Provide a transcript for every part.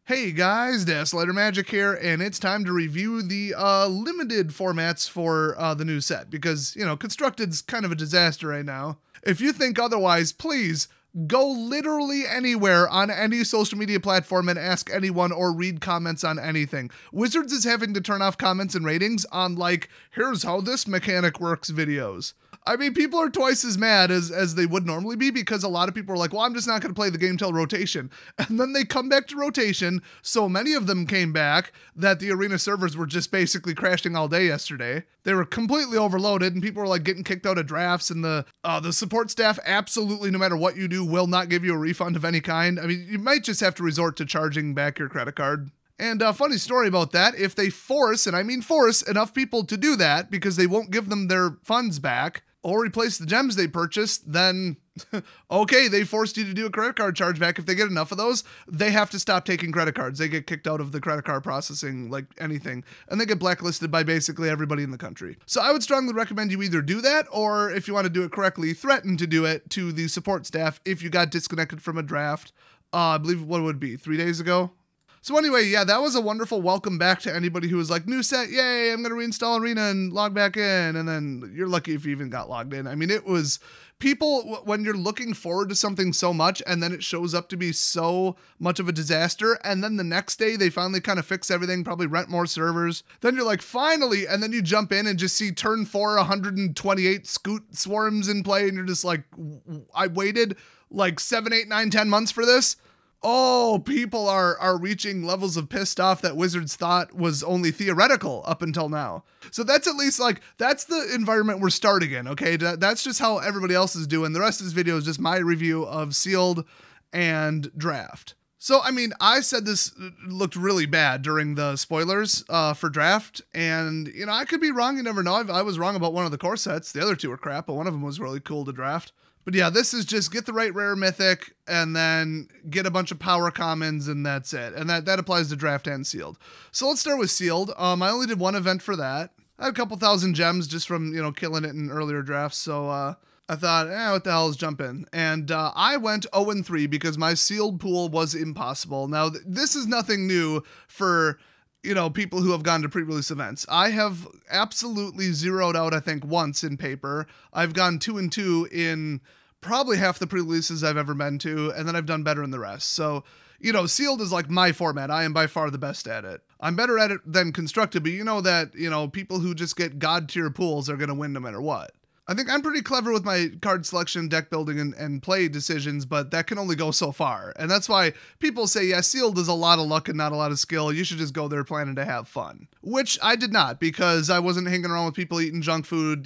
Hey guys, Desolator Magic here, and it's time to review the limited formats for the new set, because, Constructed's kind of a disaster right now. If you think otherwise, please go literally anywhere on any social media platform and ask anyone or read comments on anything. Wizards is having to turn off comments and ratings on, here's how this mechanic works videos. I mean, people are twice as mad as they would normally be because a lot of people are like, well, I'm just not going to play the game till rotation. And then they come back to rotation. So many of them came back that the arena servers were just basically crashing all day yesterday. They were completely overloaded and people were getting kicked out of drafts, and the support staff absolutely, no matter what you do, will not give you a refund of any kind. I mean, you might just have to resort to charging back your credit card. And a funny story about that, if they force, and I mean force, enough people to do that because they won't give them their funds back or replace the gems they purchased, then okay, they forced you to do a credit card chargeback. If they get enough of those, they have to stop taking credit cards. They get kicked out of the credit card processing like anything, and they get blacklisted by basically everybody in the country. So I would strongly recommend you either do that, or if you want to do it correctly, threaten to do it to the support staff if you got disconnected from a draft. I believe what it would be 3 days ago. So anyway, yeah, that was a wonderful welcome back to anybody who was like, new set, yay, I'm going to reinstall Arena and log back in. And then you're lucky if you even got logged in. I mean, it was people, when you're looking forward to something so much and then it shows up to be so much of a disaster, and then the next day they finally kind of fix everything, probably rent more servers. Then you're like, finally, and then you jump in and just see turn 4, 128 scoot swarms in play, and you're just like, I waited like 7, 8, 9, 10 months for this. Oh, people are reaching levels of pissed off that Wizards thought was only theoretical up until now. So that's at least that's the environment we're starting in, okay? That's just how everybody else is doing. The rest of this video is just my review of Sealed and Draft. So, I mean, I said this looked really bad during the spoilers for Draft, and, I could be wrong. You never know. I was wrong about one of the core sets. The other two were crap, but one of them was really cool to draft. But yeah, this is just get the right rare mythic and then get a bunch of power commons, and that's it. And that applies to Draft and Sealed. So let's start with Sealed. I only did one event for that. I had a couple thousand gems just from, killing it in earlier drafts. So I thought, what the hell, let's jump in. And I went 0-3 because my Sealed pool was impossible. Now, this is nothing new for people who have gone to pre-release events. I have absolutely zeroed out, I think, once in paper. I've gone 2-2 in probably half the pre-releases I've ever been to, and then I've done better in the rest. So, Sealed is like my format. I am by far the best at it. I'm better at it than Constructed, but you know that, people who just get god tier pools are going to win no matter what. I think I'm pretty clever with my card selection, deck building, and play decisions, but that can only go so far. And that's why people say, yeah, Sealed is a lot of luck and not a lot of skill. You should just go there planning to have fun. Which I did not, because I wasn't hanging around with people eating junk food,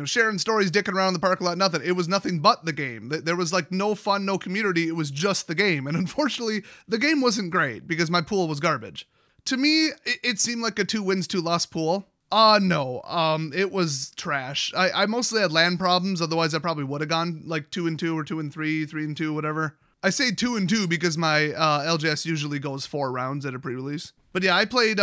sharing stories, dicking around in the parking lot, nothing. It was nothing but the game. There was no fun, no community. It was just the game. And unfortunately, the game wasn't great because my pool was garbage. To me, it seemed like a 2 wins, 2 loss pool. No. It was trash. I mostly had land problems. Otherwise, I probably would have gone 2-2 or 2-3, 3-2, whatever. I say 2-2 because my LGS usually goes 4 rounds at a pre-release. But yeah, I played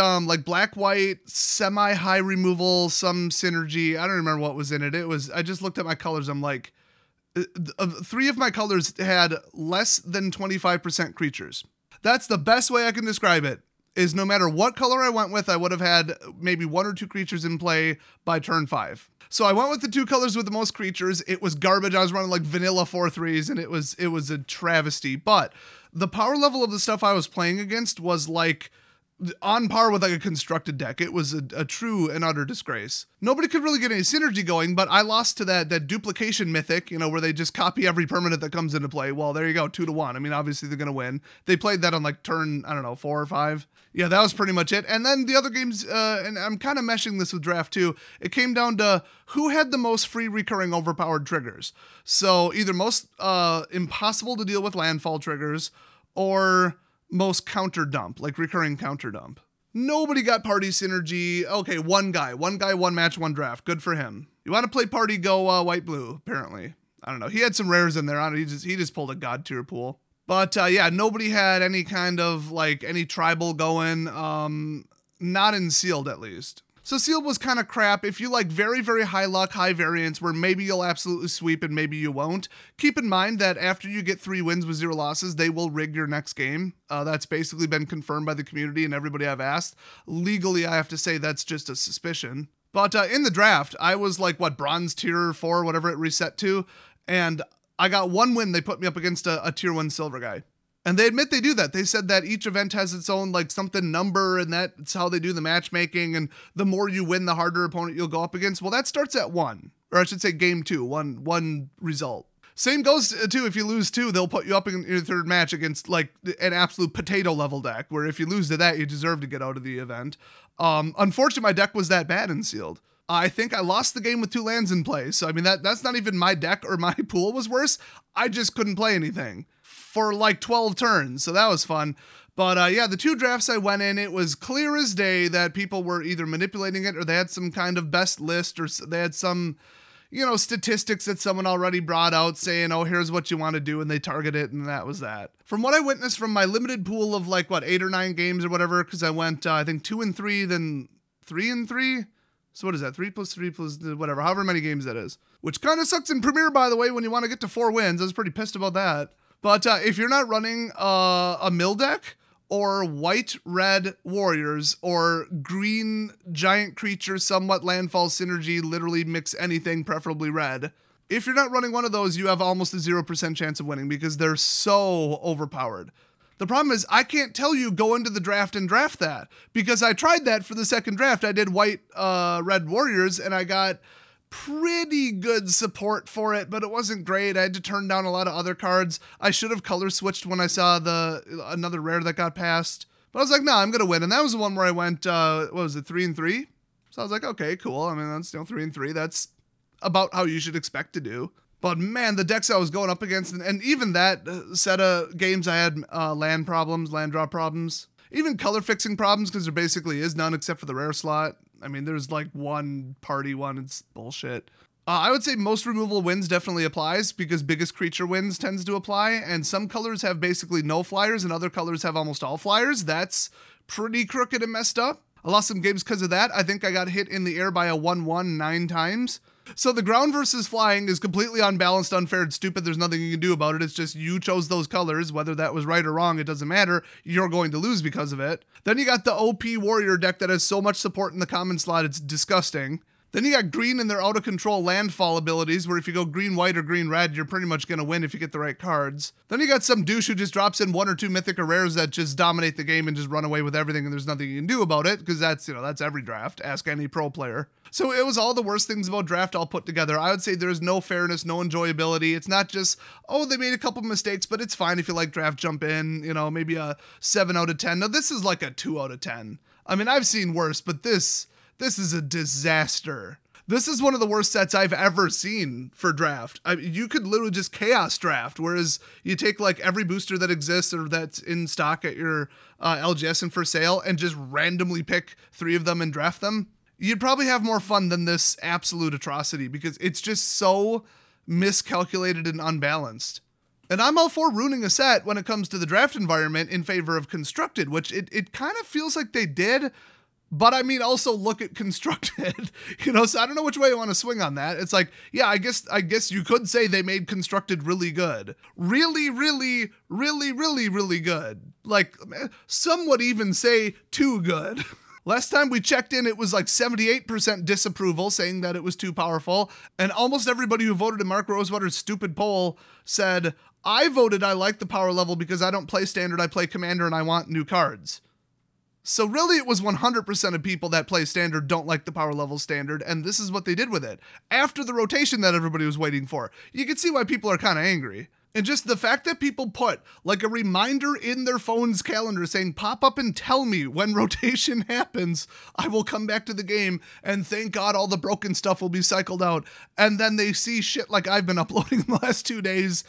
black, white, semi-high removal, some synergy. I don't remember what was in it. I just looked at my colors. I'm like, 3 of my colors had less than 25% creatures. That's the best way I can describe it. Is no matter what color I went with, I would have had maybe 1 or 2 creatures in play by turn 5. So I went with the 2 colors with the most creatures. It was garbage. I was running vanilla 4/3s, and it was a travesty. But the power level of the stuff I was playing against was on par with a constructed deck. It was a true and utter disgrace. Nobody could really get any synergy going, but I lost to that duplication mythic, where they just copy every permanent that comes into play. Well, there you go, 2-1. I mean, obviously they're going to win. They played that on turn, 4 or 5. Yeah, that was pretty much it. And then the other games, and I'm kind of meshing this with Draft too, it came down to who had the most free recurring overpowered triggers. So either most impossible to deal with landfall triggers, or most counter dump, recurring counter dump. Nobody got party synergy. Okay, one guy, one match, one draft. Good for him. You want to play party, go white, blue, apparently. I don't know. He had some rares in there. I don't know, he just pulled a god tier pool. But yeah, nobody had any kind of any tribal going, not in Sealed at least. So sealed was kind of crap. If you like very, very high luck, high variance, where maybe you'll absolutely sweep and maybe you won't, keep in mind that after you get 3 wins with 0 losses, they will rig your next game. That's basically been confirmed by the community and everybody I've asked. Legally, I have to say that's just a suspicion. But in the draft, I was like, bronze tier 4, whatever it reset to, and I got 1 win. They put me up against a tier 1 silver guy. And they admit they do that. They said that each event has its own like something number, and that's how they do the matchmaking. And the more you win, the harder opponent you'll go up against. Well, that starts at 1, or I should say game 2, one result. Same goes to if you lose 2, they'll put you up in your 3rd match against like an absolute potato level deck, where if you lose to that, you deserve to get out of the event. Unfortunately, my deck was that bad in sealed. I think I lost the game with 2 lands in play. So, I mean, that's not even my deck or my pool was worse. I just couldn't play anything for like 12 turns. So that was fun. But yeah, the 2 drafts I went in, it was clear as day that people were either manipulating it or they had some kind of best list, or they had some, statistics that someone already brought out saying, oh, here's what you want to do. And they target it. And that was that. From what I witnessed from my limited pool of 8 or 9 games or whatever, because I went, I think 2 and 3, then 3 and 3. So what is that? 3 plus 3 plus whatever, however many games that is. Which kind of sucks in Premier, by the way, when you want to get to 4 wins. I was pretty pissed about that. But if you're not running a mill deck, or white-red warriors, or green giant creature, somewhat landfall synergy, literally mix anything, preferably red. If you're not running one of those, you have almost a 0% chance of winning because they're so overpowered. The problem is I can't tell you go into the draft and draft that, because I tried that for the 2nd draft. I did white-red warriors, and I got pretty good support for it, but it wasn't great. I had to turn down a lot of other cards. I should have color switched when I saw another rare that got passed. But I was like, no, I'm going to win. And that was the one where I went, 3 and 3? So I was like, okay, cool. I mean, that's 3 and 3. That's about how you should expect to do. But man, the decks I was going up against, and even that set of games I had land draw problems, even color fixing problems, because there basically is none except for the rare slot. I mean, there's one party one. It's bullshit. I would say most removal wins definitely applies, because biggest creature wins tends to apply. And some colors have basically no flyers and other colors have almost all flyers. That's pretty crooked and messed up. I lost some games because of that. I think I got hit in the air by a 1/1 9 times. So the ground versus flying is completely unbalanced, unfair, and stupid. There's nothing you can do about it. It's just you chose those colors. Whether that was right or wrong, it doesn't matter. You're going to lose because of it. Then you got the OP warrior deck that has so much support in the common slot, it's disgusting. Then you got green and their out-of-control landfall abilities, where if you go green-white or green-red, you're pretty much going to win if you get the right cards. Then you got some douche who just drops in 1 or 2 mythic or rares that just dominate the game and just run away with everything, and there's nothing you can do about it, because that's every draft. Ask any pro player. So it was all the worst things about draft all put together. I would say there's no fairness, no enjoyability. It's not just, oh, they made a couple mistakes, but it's fine if you like draft, jump in, maybe a 7 out of 10. Now, this is like a 2 out of 10. I mean, I've seen worse, but this is a disaster. This is one of the worst sets I've ever seen for draft. You could literally just chaos draft, whereas you take every booster that exists or that's in stock at your LGS and for sale and just randomly pick 3 of them and draft them. You'd probably have more fun than this absolute atrocity, because it's just so miscalculated and unbalanced. And I'm all for ruining a set when it comes to the draft environment in favor of constructed, which it kind of feels like they did. But I mean, also look at constructed, so I don't know which way I want to swing on that. It's like, yeah, I guess you could say they made constructed really good. Really, really, really, really, really good. Some would even say too good. Last time we checked in, it was 78% disapproval, saying that it was too powerful. And almost everybody who voted in Mark Rosewater's stupid poll said, I voted I like the power level because I don't play standard, I play commander, and I want new cards. So really, it was 100% of people that play standard don't like the power level standard, and this is what they did with it. After the rotation that everybody was waiting for. You can see why people are kind of angry. And just the fact that people put a reminder in their phone's calendar saying, pop up and tell me when rotation happens, I will come back to the game, and thank God all the broken stuff will be cycled out. And then they see shit like I've been uploading the last 2 days.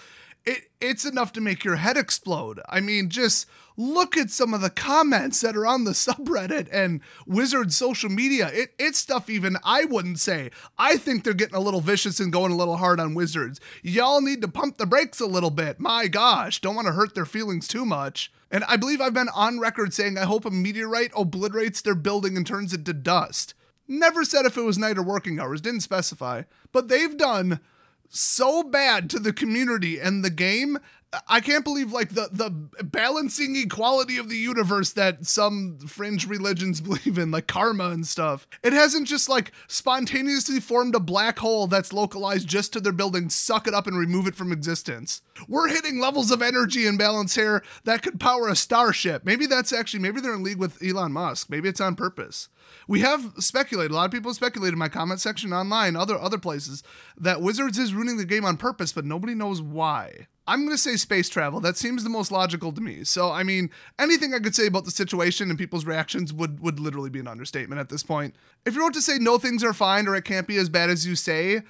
It's enough to make your head explode. I mean, just look at some of the comments that are on the subreddit and Wizards social media. It's stuff even I wouldn't say. I think they're getting a little vicious and going a little hard on Wizards. Y'all need to pump the brakes a little bit. My gosh, don't want to hurt their feelings too much. And I believe I've been on record saying I hope a meteorite obliterates their building and turns it to dust. Never said if it was night or working hours, didn't specify. But they've done so bad to the community and the game. I can't believe like the balancing equality of the universe that some fringe religions believe in, like karma and stuff. It hasn't just like spontaneously formed a black hole that's localized just to their building, suck it up and remove it from existence. We're hitting levels of energy and balance here that could power a starship. Maybe they're in league with Elon Musk. Maybe it's on purpose. We have speculated, a lot of people have speculated in my comment section online, other places, that Wizards is ruining the game on purpose, but nobody knows why. I'm going to say space travel. That seems the most logical to me. So, I mean, anything I could say about the situation and people's reactions would literally be an understatement at this point. If you're about to say no, things are fine or it can't be as bad as you say,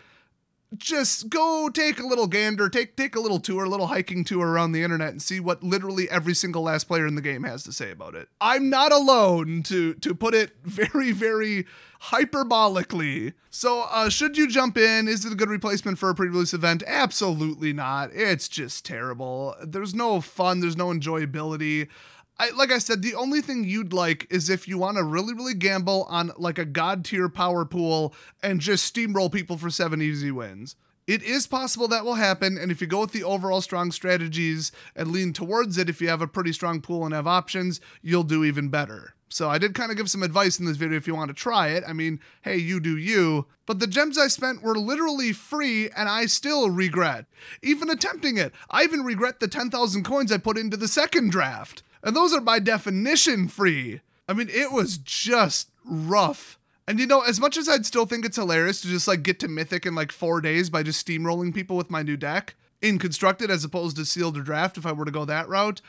just go take a little gander, take a little tour, a little hiking tour around the internet and see what literally every single last player in the game has to say about it. I'm not alone, to put it very, very hyperbolically. So should you jump in? Is it a good replacement for a pre-release event? Absolutely not. It's just terrible. There's no fun. There's no enjoyability. Like I said, the only thing you'd like is if you want to really, really gamble on like a god tier power pool and just steamroll people for 7 easy wins. It is possible that will happen, and if you go with the overall strong strategies and lean towards it, if you have a pretty strong pool and have options, you'll do even better. So I did kind of give some advice in this video if you want to try it. I mean, hey, you do you. But the gems I spent were literally free, and I still regret even attempting it. I even regret the 10,000 coins I put into the second draft. And those are by definition free. I mean, it was just rough. And you know, as much as I'd still think it's hilarious to just like get to Mythic in like 4 days by just steamrolling people with my new deck in Constructed as opposed to Sealed or Draft if I were to go that route,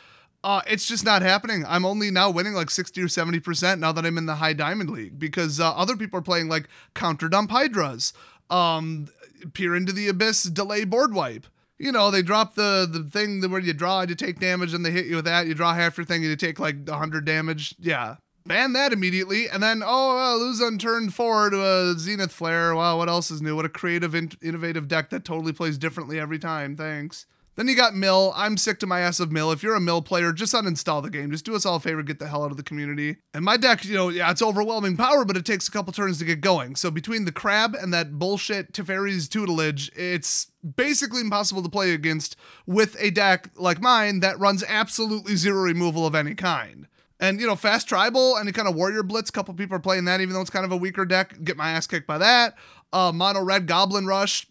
it's just not happening. I'm only now winning like 60 or 70% now that I'm in the High Diamond League because other people are playing like Counter Dump Hydras, Peer into the Abyss, Delay Board Wipe. You know, they drop the thing where you draw and you take damage and they hit you with that. You draw half your thing and you take like 100 damage. Yeah. Ban that immediately. And then, lose on turn 4 to a Zenith Flare. Wow, what else is new? What a creative, innovative deck that totally plays differently every time. Thanks. Then you got Mill. I'm sick to my ass of Mill. If you're a Mill player, just uninstall the game. Just do us all a favor, get the hell out of the community. And my deck, it's overwhelming power, but it takes a couple turns to get going. So between the crab and that bullshit Teferi's tutelage, it's basically impossible to play against with a deck like mine that runs absolutely zero removal of any kind. And, fast tribal, any kind of warrior blitz, a couple people are playing that, even though it's kind of a weaker deck. Get my ass kicked by that. Mono red goblin rush.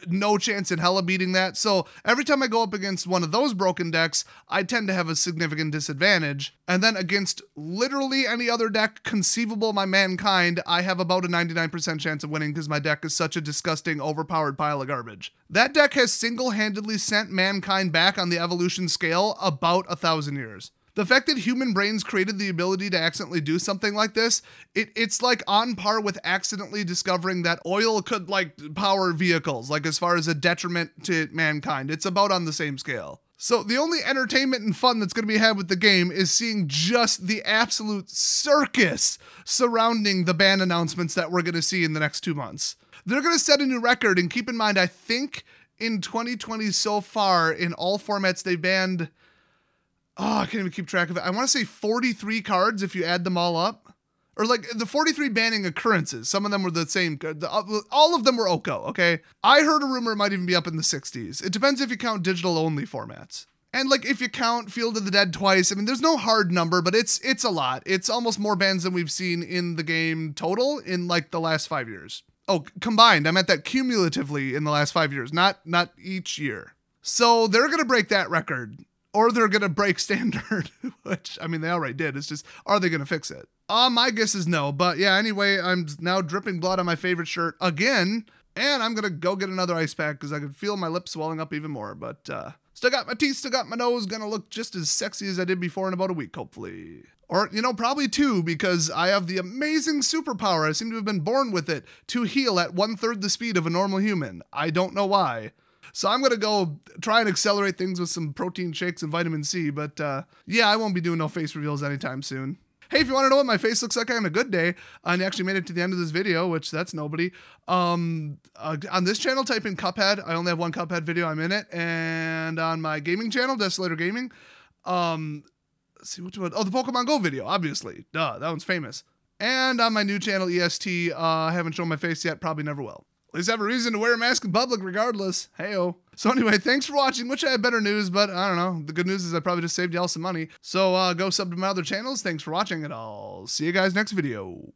No chance in hell of beating that. So every time I go up against one of those broken decks, I tend to have a significant disadvantage. And then against literally any other deck conceivable by mankind, I have about a 99% chance of winning because my deck is such a disgusting, overpowered pile of garbage. That deck has single-handedly sent mankind back on the evolution scale about 1,000 years. The fact that human brains created the ability to accidentally do something like this, it's like on par with accidentally discovering that oil could like power vehicles, like as far as a detriment to mankind. It's about on the same scale. So the only entertainment and fun that's going to be had with the game is seeing just the absolute circus surrounding the ban announcements that we're going to see in the next 2 months. They're going to set a new record, and keep in mind, I think in 2020 so far, in all formats, they banned... I can't even keep track of it. I want to say 43 cards if you add them all up. Or like the 43 banning occurrences. Some of them were the same. All of them were OCO, okay? I heard a rumor it might even be up in the 60s. It depends if you count digital-only formats. And like if you count Field of the Dead twice, I mean, there's no hard number, but it's a lot. It's almost more bans than we've seen in the game total in like the last 5 years. Oh, combined. I meant that cumulatively in the last 5 years, not each year. So they're going to break that record. Or they're going to break standard, which, I mean, they already did. It's just, are they going to fix it? My guess is no. But yeah, anyway, I'm now dripping blood on my favorite shirt again. And I'm going to go get another ice pack because I can feel my lips swelling up even more. But still got my teeth, still got my nose. Going to look just as sexy as I did before in about a week, hopefully. Or, probably 2 because I have the amazing superpower. I seem to have been born with it to heal at 1/3 the speed of a normal human. I don't know why. So I'm going to go try and accelerate things with some protein shakes and vitamin C. But yeah, I won't be doing no face reveals anytime soon. Hey, if you want to know what my face looks like on a good day, and you actually made it to the end of this video, which that's nobody, on this channel, type in Cuphead. I only have one Cuphead video. I'm in it. And on my gaming channel, Desolator Gaming, let's see which one. Oh, the Pokemon Go video, obviously. Duh, that one's famous. And on my new channel, EST, I haven't shown my face yet, probably never will. At least I have a reason to wear a mask in public regardless. Heyo. So anyway, thanks for watching. Wish I had better news, but I don't know. The good news is I probably just saved y'all some money. So go sub to my other channels. Thanks for watching, and I'll see you guys next video.